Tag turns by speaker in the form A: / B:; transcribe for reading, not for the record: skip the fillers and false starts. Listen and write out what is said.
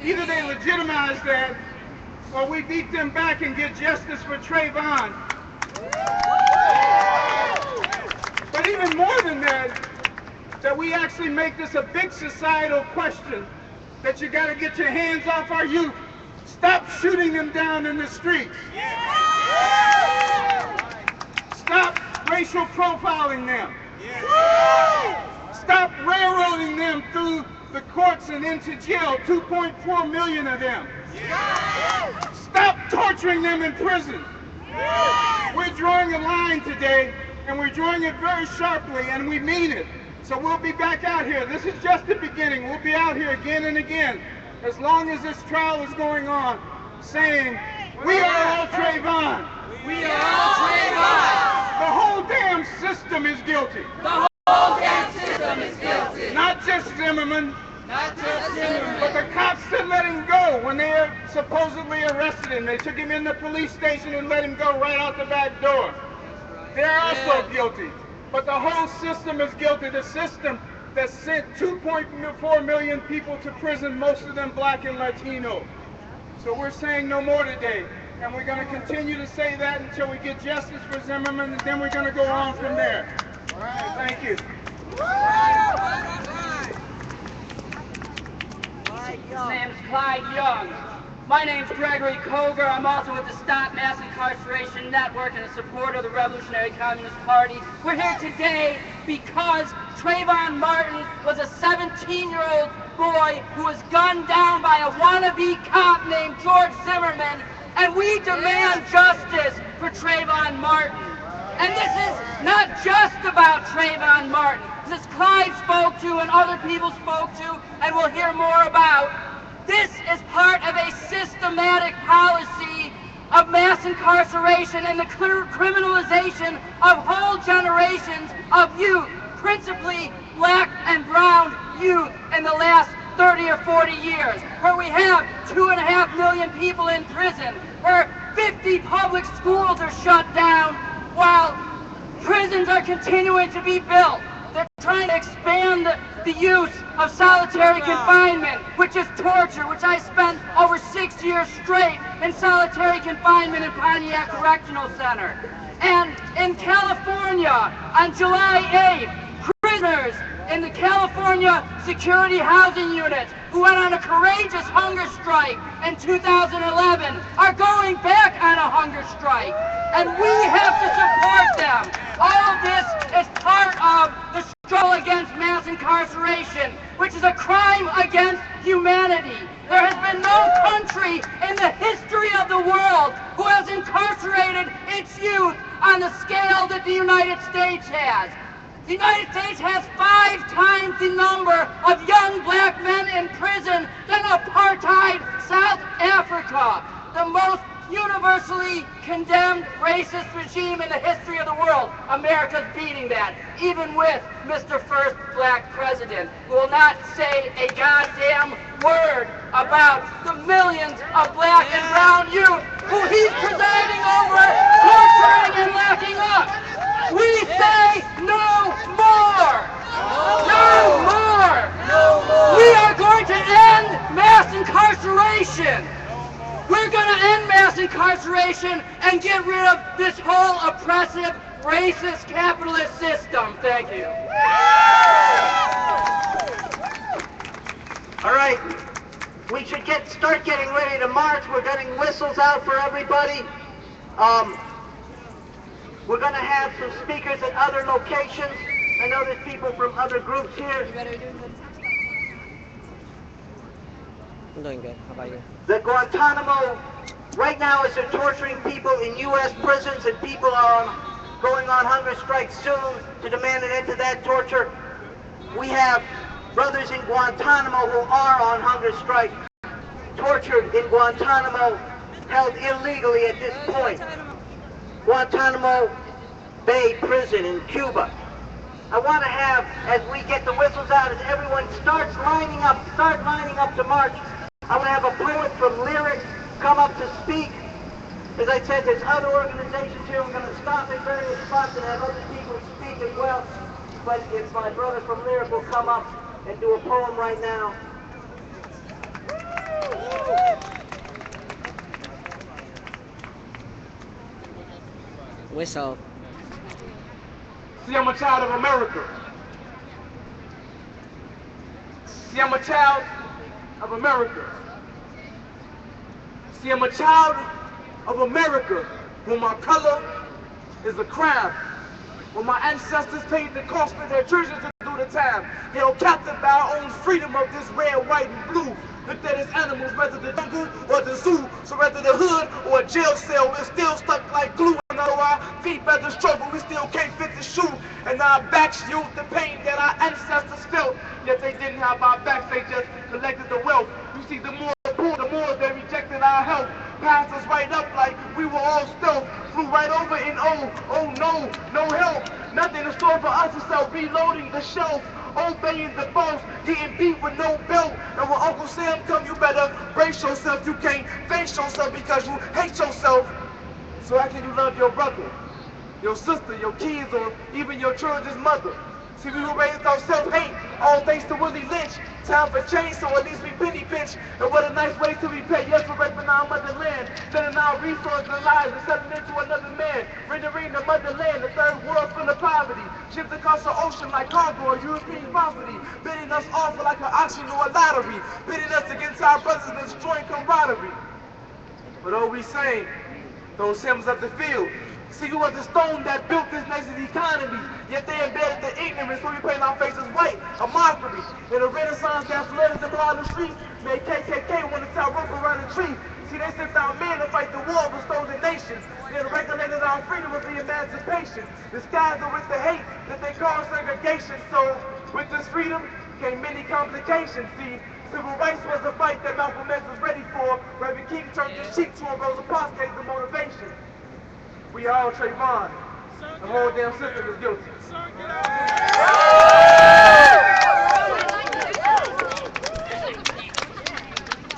A: Either they legitimize that, or we beat them back and get justice for Trayvon. But even more than that we actually make this a big societal question, that you got to get your hands off our youth. Stop shooting them down in the streets. Stop racial profiling them. Stop railroading them through the courts and into jail, 2.4 million of them. Stop torturing them in prison. We're drawing a line today, and we're drawing it very sharply, and we mean it. So we'll be back out here. This is just the beginning. We'll be out here again and again, as long as this trial is going on, saying, we are all Trayvon.
B: We are all Trayvon.
A: The whole damn system is guilty.
B: The whole damn system is guilty.
A: Not just Zimmerman.
B: Not just Zimmerman.
A: But the cops that let him go when they supposedly arrested him. They took him in the police station and let him go right out the back door. They're also guilty. But the whole system is guilty. The system that sent 2.4 million people to prison, most of them black and Latino. So we're saying no more today. And we're going to continue to say that until we get justice for Zimmerman, and then we're going to go on from there. All right, thank you.
C: His name's Clyde Young. My name's Gregory Koger. I'm also with the Stop Mass Incarceration Network and a supporter of the Revolutionary Communist Party. We're here today because Trayvon Martin was a 17-year-old boy who was gunned down by a wannabe cop named George Zimmerman, and we demand justice for Trayvon Martin. And this is not just about Trayvon Martin. As Clyde spoke to and other people spoke to, and we'll hear more about, this is part of a systematic policy of mass incarceration and the criminalization of whole generations of youth, principally black and brown youth in the last 30 or 40 years, where we have 2.5 million people in prison, where 50 public schools are shut down while prisons are continuing to be built. They're trying to expand the use of solitary confinement, which is torture, which I spent over 6 years straight in solitary confinement in Pontiac Correctional Center. And in California, on July 8th, prisoners in the California Security Housing Unit who went on a courageous hunger strike in 2011 are going back on a hunger strike. And we have to support them. All of this is part of the struggle against mass incarceration, which is a crime against humanity. There has been no country in the history of the world who has incarcerated its youth on the scale that the United States has. The United States has 5 times the number of young black men in prison than apartheid South Africa, the most universally condemned racist regime in the history of the world. America's beating that, even with Mr. First Black President, who will not say a goddamn word about the millions of black and brown youth who he's presiding over, torturing and locking up. We say no more! No more! We are going to end mass incarceration! We're going to end mass incarceration and get rid of this whole oppressive, racist, capitalist system. Thank you.
D: All right, we should start getting ready to march. We're getting whistles out for everybody. We're going to have some speakers at other locations. I know there's people from other groups here.
E: I'm doing good. How about you?
D: The Guantanamo, right now as they're torturing people in U.S. prisons and people are going on hunger strikes soon to demand an end to that torture, we have brothers in Guantanamo who are on hunger strike, tortured in Guantanamo, held illegally at this point. Guantanamo Bay Prison in Cuba. I want to have, as we get the whistles out, as everyone start lining up to march, I want to have a poet from Lyric come up to speak. As I said, there's other organizations here. We're going to stop at various spots and have other people speak as well. But if my brother from Lyric will come up and do a poem right now.
E: Whistle.
A: See, I'm a child of America. See, I'm a child of America. See, I'm a child of America, where my color is a crime. When my ancestors paid the cost of their treasures to do the time, held captive by our own freedom of this red, white, and blue. Looked at as animals, whether the jungle or the zoo. So whether the hood or a jail cell, we're still stuck like glue. And though our feet feathers struggle, we still can't fit the shoe. And our backs yield the pain that our ancestors felt. Yet they didn't have our backs, they just collected the wealth. You see, the more poor, the more they rejected our help. Passed us right up like we were all stealth. Flew right over and oh no, no help. Nothing in store for us except reloading the shelf. Obeying the boss, getting beat with no belt. And when Uncle Sam come, you better brace yourself. You can't face yourself because you hate yourself. So how can you love your brother, your sister, your kids, or even your children's mother? See, we were raised off self-hate, all thanks to Willie Lynch. Time for change, so at least we penny pinch. And what a nice way to repay us for raping our motherland, sending our resources and lives and selling into another man, rendering the motherland the third world full of poverty, shipped across the ocean like cargo or European property, bidding us off like an auction or a lottery, bidding us against our brothers and destroying camaraderie. But oh, we sang those hymns of the field. See, it was the stone that built this nation's economy, yet they embedded the ignorance, so we paint our faces white, a mockery. In a renaissance that flooded the Harlem streets, made KKK want to tie rope around the tree. See, they sent our men to fight the war of stolen nations, then regulated our freedom with the emancipation, disguised it with the hate that they call segregation. So, with this freedom came many complications. See, civil rights was a fight that Malcolm X was ready for. Reverend King turned his cheek to him, Rosa Parks gave the motivation. We all Trayvon. The whole damn system is guilty.